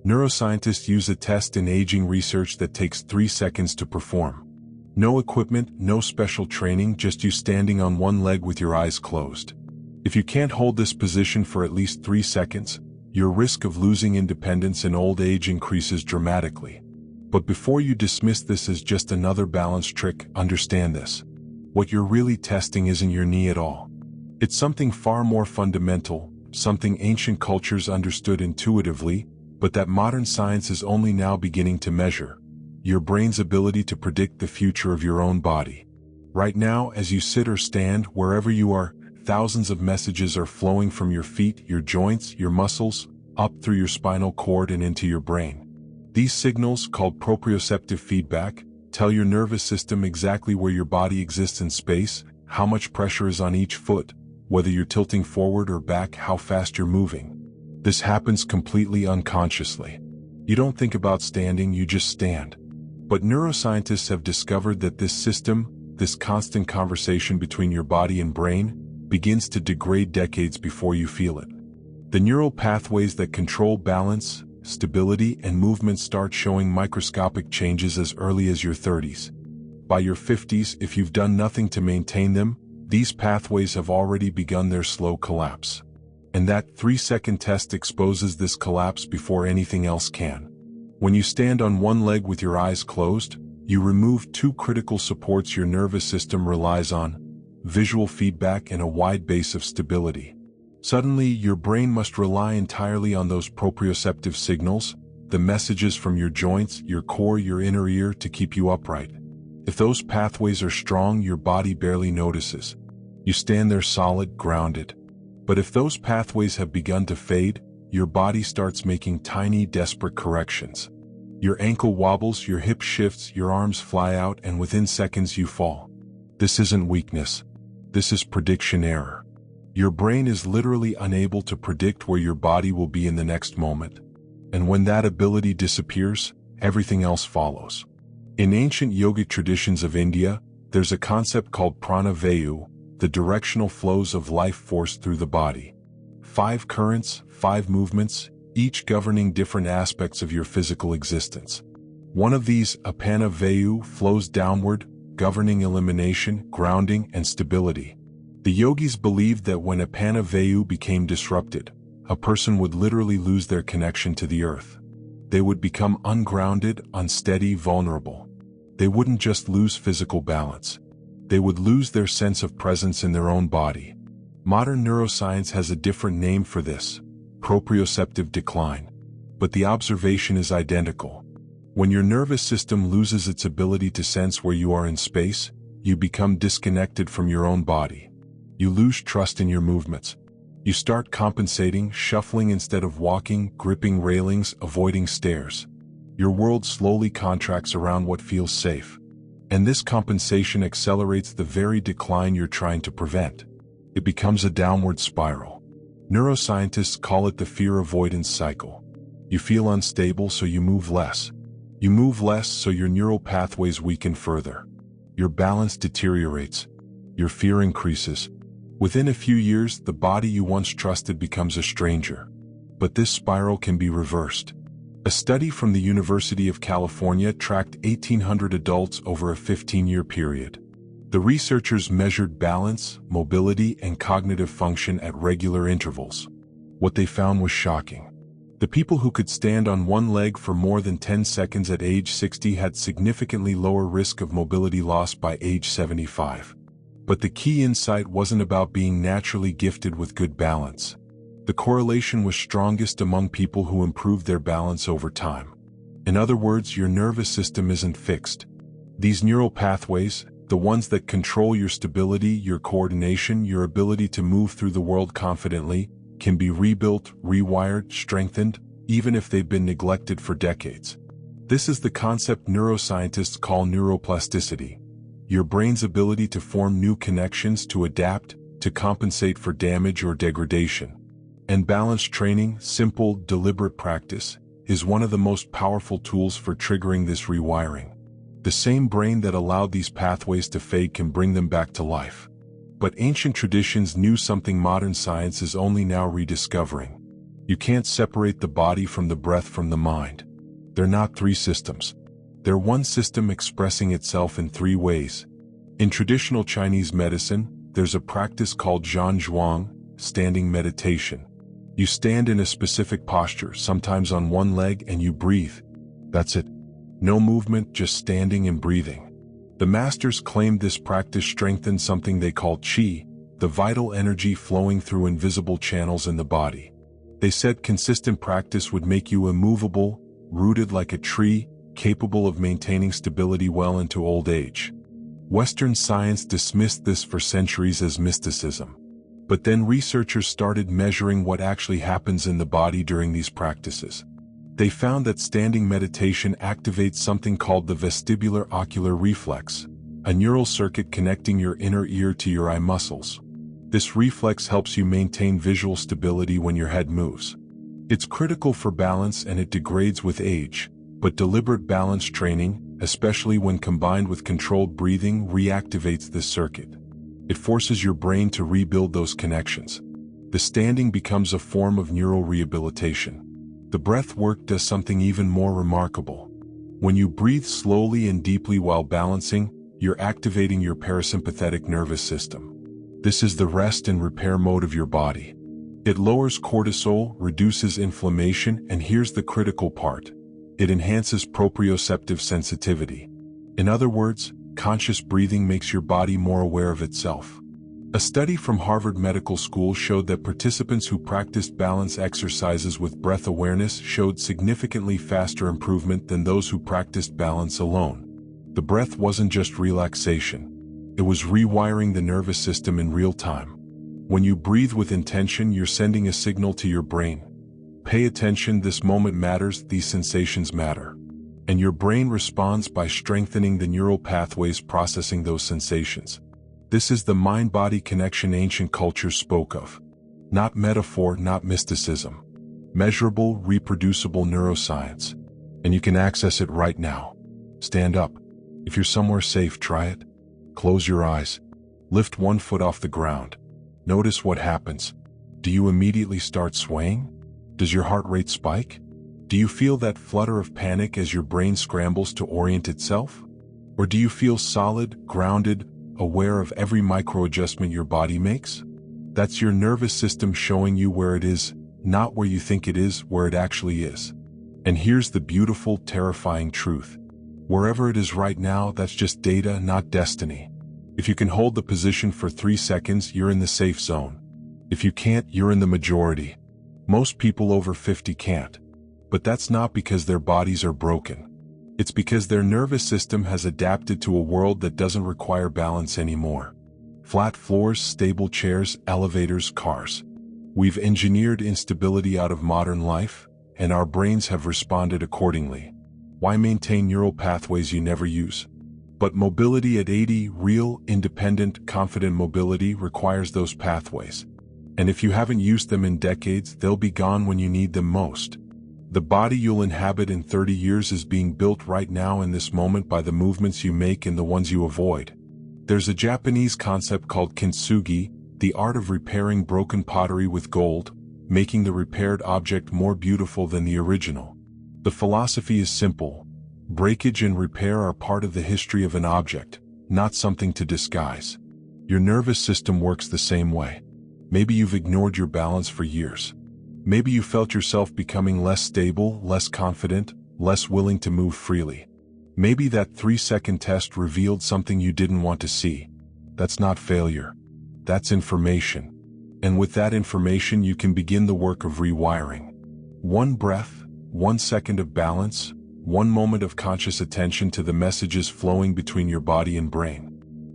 Neuroscientists use a test in aging research that takes 3 seconds to perform. No equipment, no special training, just you standing on one leg with your eyes closed. If you can't hold this position for at least 3 seconds, your risk of losing independence in old age increases dramatically. But before you dismiss this as just another balance trick, understand this. What you're really testing isn't your knee at all. It's something far more fundamental, something ancient cultures understood intuitively, but that modern science is only now beginning to measure: your brain's ability to predict the future of your own body. Right now, as you sit or stand, wherever you are, thousands of messages are flowing from your feet, your joints, your muscles, up through your spinal cord and into your brain. These signals, called proprioceptive feedback, tell your nervous system exactly where your body exists in space, how much pressure is on each foot, whether you're tilting forward or back, how fast you're moving. This happens completely unconsciously. You don't think about standing, you just stand. But neuroscientists have discovered that this system, this constant conversation between your body and brain, begins to degrade decades before you feel it. The neural pathways that control balance, stability, and movement start showing microscopic changes as early as your 30s. By your 50s, if you've done nothing to maintain them, these pathways have already begun their slow collapse. And that 3-second test exposes this collapse before anything else can. When you stand on one leg with your eyes closed, you remove 2 critical supports your nervous system relies on: visual feedback and a wide base of stability. Suddenly, your brain must rely entirely on those proprioceptive signals, the messages from your joints, your core, your inner ear, to keep you upright. If those pathways are strong, your body barely notices. You stand there solid, grounded. But if those pathways have begun to fade, your body starts making tiny, desperate corrections. Your ankle wobbles, your hip shifts, your arms fly out, and within seconds you fall. This isn't weakness. This is prediction error. Your brain is literally unable to predict where your body will be in the next moment. And when that ability disappears, everything else follows. In ancient yogic traditions of India, there's a concept called prana vayu, the directional flows of life force through the body. 5 currents, 5 movements, each governing different aspects of your physical existence. One of these, apana vayu, flows downward, governing elimination, grounding, and stability. The yogis believed that when apana vayu became disrupted, a person would literally lose their connection to the earth. They would become ungrounded, unsteady, vulnerable. They wouldn't just lose physical balance. They would lose their sense of presence in their own body. Modern neuroscience has a different name for this: proprioceptive decline. But the observation is identical. When your nervous system loses its ability to sense where you are in space, you become disconnected from your own body. You lose trust in your movements. You start compensating, shuffling instead of walking, gripping railings, avoiding stairs. Your world slowly contracts around what feels safe. And this compensation accelerates the very decline you're trying to prevent. It becomes a downward spiral. Neuroscientists call it the fear avoidance cycle. You feel unstable, so you move less. You move less, so your neural pathways weaken further. Your balance deteriorates. Your fear increases. Within a few years, the body you once trusted becomes a stranger. But this spiral can be reversed. A study from the University of California tracked 1,800 adults over a 15-year period. The researchers measured balance, mobility, and cognitive function at regular intervals. What they found was shocking. The people who could stand on one leg for more than 10 seconds at age 60 had significantly lower risk of mobility loss by age 75. But the key insight wasn't about being naturally gifted with good balance. The correlation was strongest among people who improved their balance over time. In other words, your nervous system isn't fixed. These neural pathways, the ones that control your stability, your coordination, your ability to move through the world confidently, can be rebuilt, rewired, strengthened, even if they've been neglected for decades. This is the concept neuroscientists call neuroplasticity. Your brain's ability to form new connections, to adapt, to compensate for damage or degradation. And balance training, simple, deliberate practice, is one of the most powerful tools for triggering this rewiring. The same brain that allowed these pathways to fade can bring them back to life. But ancient traditions knew something modern science is only now rediscovering. You can't separate the body from the breath from the mind. They're not three systems. They're one system expressing itself in three ways. In traditional Chinese medicine, there's a practice called Zhuang, standing meditation. You stand in a specific posture, sometimes on one leg, and you breathe. That's it. No movement, just standing and breathing. The masters claimed this practice strengthened something they call qi, the vital energy flowing through invisible channels in the body. They said consistent practice would make you immovable, rooted like a tree, capable of maintaining stability well into old age. Western science dismissed this for centuries as mysticism. But then researchers started measuring what actually happens in the body during these practices. They found that standing meditation activates something called the vestibular ocular reflex, a neural circuit connecting your inner ear to your eye muscles. This reflex helps you maintain visual stability when your head moves. It's critical for balance and it degrades with age, but deliberate balance training, especially when combined with controlled breathing, reactivates this circuit. It forces your brain to rebuild those connections. The standing becomes a form of neural rehabilitation. The breath work does something even more remarkable. When you breathe slowly and deeply while balancing, you're activating your parasympathetic nervous system. This is the rest and repair mode of your body. It lowers cortisol, reduces inflammation, and here's the critical part. It enhances proprioceptive sensitivity. In other words, conscious breathing makes your body more aware of itself. A study from Harvard Medical School showed that participants who practiced balance exercises with breath awareness showed significantly faster improvement than those who practiced balance alone. The breath wasn't just relaxation. It was rewiring the nervous system in real time. When you breathe with intention, you're sending a signal to your brain. Pay attention, this moment matters, these sensations matter. And your brain responds by strengthening the neural pathways processing those sensations. This is the mind-body connection ancient cultures spoke of. Not metaphor, not mysticism. Measurable, reproducible neuroscience. And you can access it right now. Stand up. If you're somewhere safe, try it. Close your eyes. Lift one foot off the ground. Notice what happens. Do you immediately start swaying? Does your heart rate spike? Do you feel that flutter of panic as your brain scrambles to orient itself? Or do you feel solid, grounded, aware of every micro-adjustment your body makes? That's your nervous system showing you where it is, not where you think it is, where it actually is. And here's the beautiful, terrifying truth. Wherever it is right now, that's just data, not destiny. If you can hold the position for 3 seconds, you're in the safe zone. If you can't, you're in the majority. Most people over 50 can't. But that's not because their bodies are broken. It's because their nervous system has adapted to a world that doesn't require balance anymore. Flat floors, stable chairs, elevators, cars. We've engineered instability out of modern life, and our brains have responded accordingly. Why maintain neural pathways you never use? But mobility at 80, real, independent, confident mobility requires those pathways. And if you haven't used them in decades, they'll be gone when you need them most. The body you'll inhabit in 30 years is being built right now in this moment by the movements you make and the ones you avoid. There's a Japanese concept called kintsugi, the art of repairing broken pottery with gold, making the repaired object more beautiful than the original. The philosophy is simple. Breakage and repair are part of the history of an object, not something to disguise. Your nervous system works the same way. Maybe you've ignored your balance for years. Maybe you felt yourself becoming less stable, less confident, less willing to move freely. Maybe that 3-second test revealed something you didn't want to see. That's not failure. That's information. And with that information, you can begin the work of rewiring. One breath, 1 second of balance, 1 moment of conscious attention to the messages flowing between your body and brain.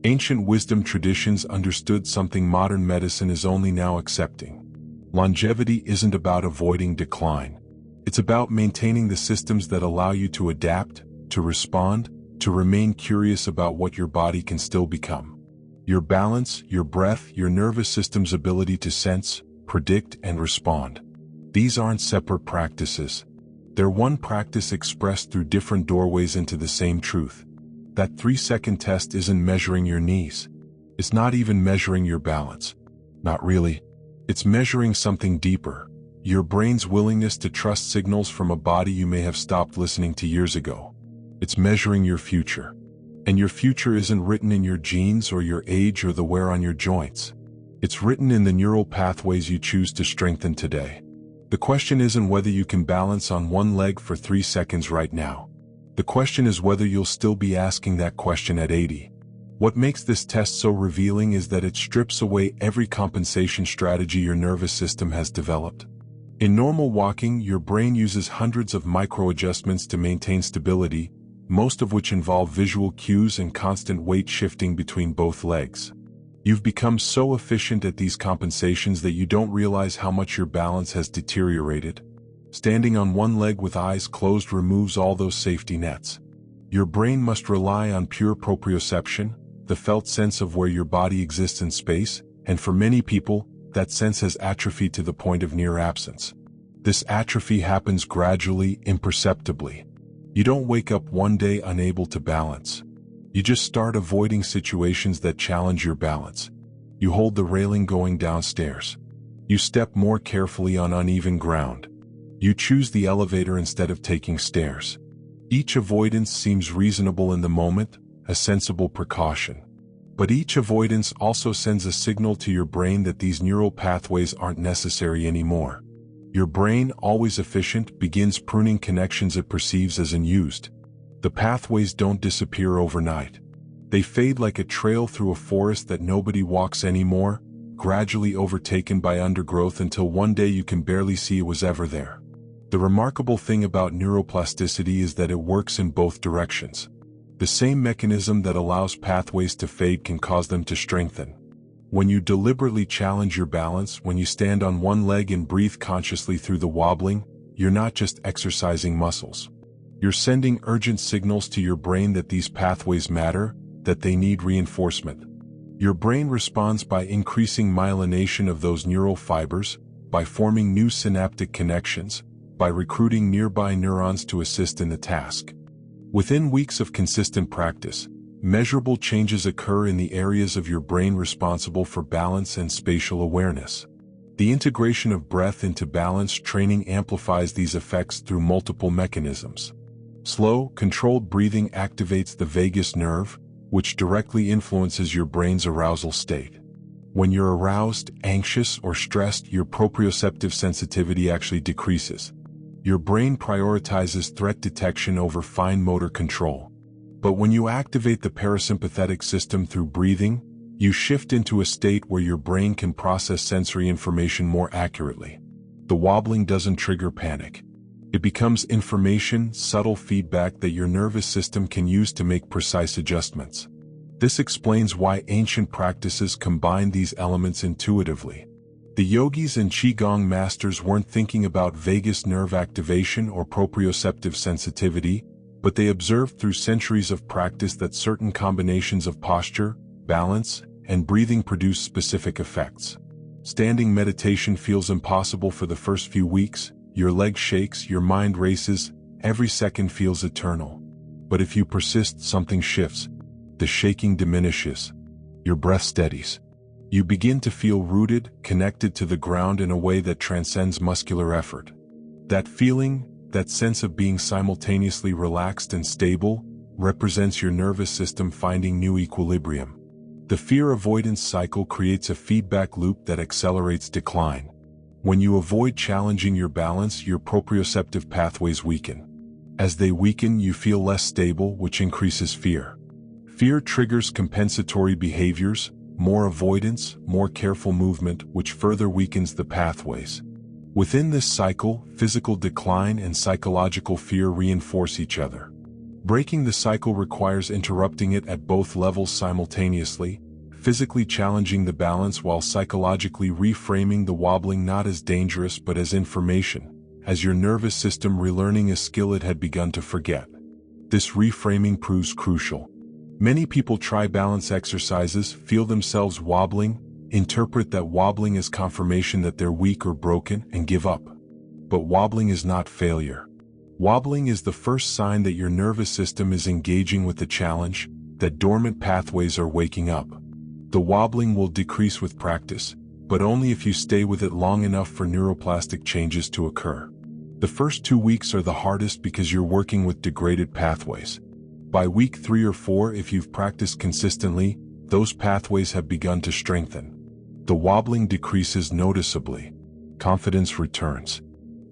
Ancient wisdom traditions understood something modern medicine is only now accepting. Longevity isn't about avoiding decline. It's about maintaining the systems that allow you to adapt, to respond, to remain curious about what your body can still become. Your balance, your breath, your nervous system's ability to sense, predict, and respond. These aren't separate practices. They're one practice expressed through different doorways into the same truth. That 3-second test isn't measuring your knees. It's not even measuring your balance. Not really. It's measuring something deeper. your brain's willingness to trust signals from a body you may have stopped listening to years ago. It's measuring your future. And your future isn't written in your genes or your age or the wear on your joints. It's written in the neural pathways you choose to strengthen today. The question isn't whether you can balance on one leg for 3 seconds right now. The question is whether you'll still be asking that question at 80. What makes this test so revealing is that it strips away every compensation strategy your nervous system has developed. In normal walking, your brain uses hundreds of micro-adjustments to maintain stability, most of which involve visual cues and constant weight shifting between both legs. You've become so efficient at these compensations that you don't realize how much your balance has deteriorated. Standing on one leg with eyes closed removes all those safety nets. Your brain must rely on pure proprioception, the felt sense of where your body exists in space, and for many people, that sense has atrophied to the point of near absence. This atrophy happens gradually, imperceptibly. You don't wake up one day unable to balance. You just start avoiding situations that challenge your balance. You hold the railing going downstairs. You step more carefully on uneven ground. You choose the elevator instead of taking stairs. Each avoidance seems reasonable in the moment, a sensible precaution. But each avoidance also sends a signal to your brain that these neural pathways aren't necessary anymore. Your brain, always efficient, begins pruning connections it perceives as unused. The pathways don't disappear overnight. They fade like a trail through a forest that nobody walks anymore, gradually overtaken by undergrowth until one day you can barely see it was ever there. The remarkable thing about neuroplasticity is that it works in both directions. The same mechanism that allows pathways to fade can cause them to strengthen. When you deliberately challenge your balance, when you stand on one leg and breathe consciously through the wobbling, you're not just exercising muscles. You're sending urgent signals to your brain that these pathways matter, that they need reinforcement. Your brain responds by increasing myelination of those neural fibers, by forming new synaptic connections, by recruiting nearby neurons to assist in the task. Within weeks of consistent practice, measurable changes occur in the areas of your brain responsible for balance and spatial awareness. The integration of breath into balance training amplifies these effects through multiple mechanisms. Slow, controlled breathing activates the vagus nerve, which directly influences your brain's arousal state. When you're aroused, anxious, or stressed, your proprioceptive sensitivity actually decreases. Your brain prioritizes threat detection over fine motor control. But when you activate the parasympathetic system through breathing, you shift into a state where your brain can process sensory information more accurately. The wobbling doesn't trigger panic. It becomes information, subtle feedback that your nervous system can use to make precise adjustments. This explains why ancient practices combine these elements intuitively. The yogis and qigong masters weren't thinking about vagus nerve activation or proprioceptive sensitivity, but they observed through centuries of practice that certain combinations of posture, balance, and breathing produce specific effects. Standing meditation feels impossible for the first few weeks, your leg shakes, your mind races, every second feels eternal. But if you persist, something shifts. The shaking diminishes. Your breath steadies. You begin to feel rooted, connected to the ground in a way that transcends muscular effort. That feeling, that sense of being simultaneously relaxed and stable, represents your nervous system finding new equilibrium. The fear avoidance cycle creates a feedback loop that accelerates decline. When you avoid challenging your balance, your proprioceptive pathways weaken. As they weaken, you feel less stable, which increases fear. Fear triggers compensatory behaviors, more avoidance, more careful movement, which further weakens the pathways. Within this cycle, physical decline and psychological fear reinforce each other. Breaking the cycle requires interrupting it at both levels simultaneously, physically challenging the balance while psychologically reframing the wobbling not as dangerous but as information, as your nervous system relearning a skill it had begun to forget. This reframing proves crucial. Many people try balance exercises, feel themselves wobbling, interpret that wobbling as confirmation that they're weak or broken, and give up. But wobbling is not failure. Wobbling is the first sign that your nervous system is engaging with the challenge, that dormant pathways are waking up. The wobbling will decrease with practice, but only if you stay with it long enough for neuroplastic changes to occur. The first 2 weeks are the hardest because you're working with degraded pathways. By week 3 or 4, if you've practiced consistently, those pathways have begun to strengthen. The wobbling decreases noticeably. Confidence returns.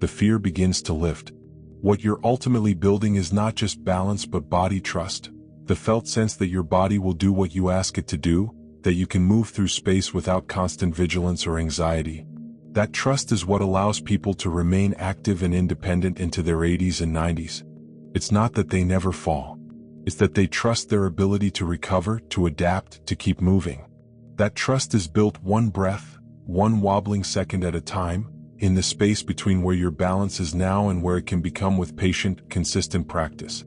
The fear begins to lift. What you're ultimately building is not just balance but body trust. The felt sense that your body will do what you ask it to do, that you can move through space without constant vigilance or anxiety. That trust is what allows people to remain active and independent into their 80s and 90s. It's not that they never fall. It's that they trust their ability to recover, to adapt, to keep moving. That trust is built one breath, one wobbling second at a time, in the space between where your balance is now and where it can become with patient, consistent practice.